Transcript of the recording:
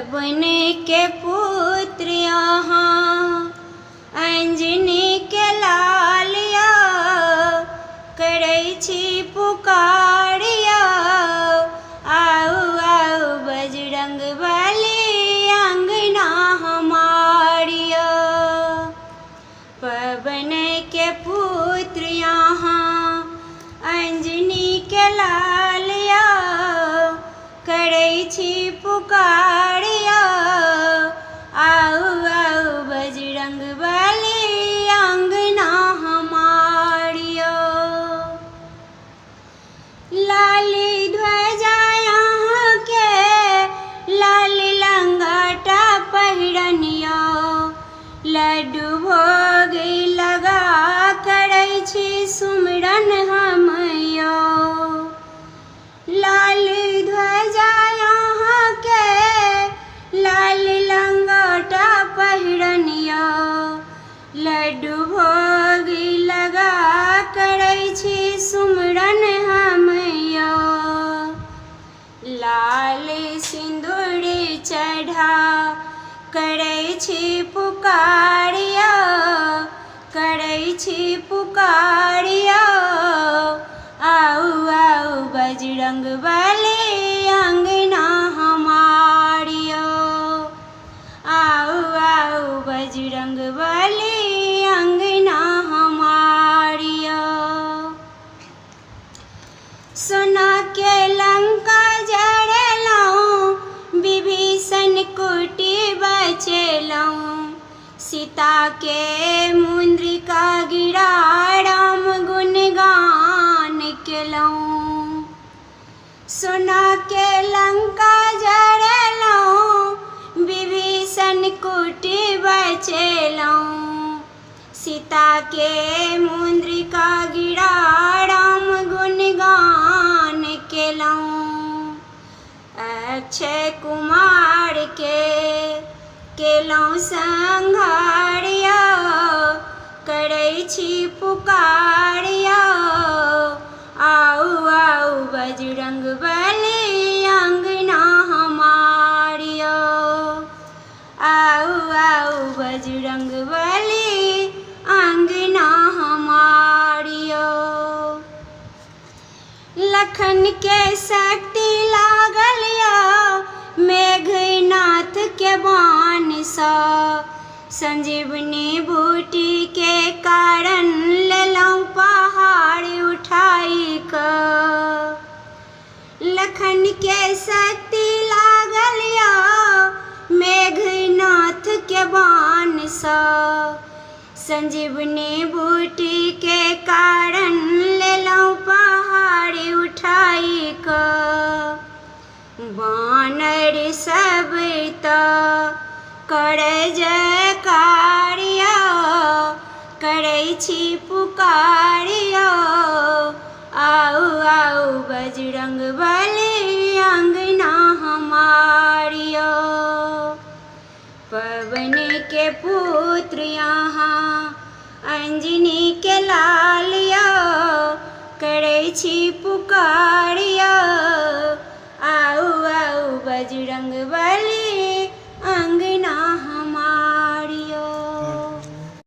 पवन के पुत्र यहाँ अंजनी के लालिया करै छी पुकारिया। आओ आओ बजरंग बली अंगना हमारिया। पवन के पुत्र यहाँ अंजनी के लालिया करै छी पुकारिया। आओ आओ बजरंग बली अंगना हमारिया। लाली ध्वजा यहाँ के लाल लंगोटा पहिरनिया। लड्डू भोग लगा करै छी सुमिरन हमयो। लाल ध्वजा यहाँ के लाल लंगोटा पहिरनिया। लड्डू भोग लगा करै छी सुमिरन हमयो। लाल सिंदूर चढ़ा करै छी पुकारिया। करै छी पुकारिया। आओ आओ बजरंग बली अंगना हमारिया। आओ आओ बजरंग बली अंगना हमारिया। सोना के लंका जरलौं विभीषण कुटी बचेलौं। सीता के मुद्रिका गिरा राम गुणगान केलौं। सोना के लंका जरलौं विभीषण कुटी बचेलौं। सीता के मुद्रिका गिरा राम गुणगान केलौं। अक्षय कुमार के केलौं संघारिया। करै छी पुकारिया। आओ आओ बजरंग बली अंगना हमारिया। आओ आओ बजरंग बली अंगना हमारिया। लखन के शक्ति लागल या मेघनाथ के बाण सा। संजीवनी बूटी के कारण लेलौं पहाड़ उठाई क। लखन के शक्ति लागल या मेघनाथ के बाण सा। संजीवनी बूटी के कारण लेलौं पहाड़ उठाई क। वानर सब त करै जयकारिया। करै छी पुकारिया। आओ आओ बजरंग बली अंगना हमारिया। पवन के पुत्र यहाँ अंजनी के लालिया करै छी पुकारिया। आओ आओ बजरंग बली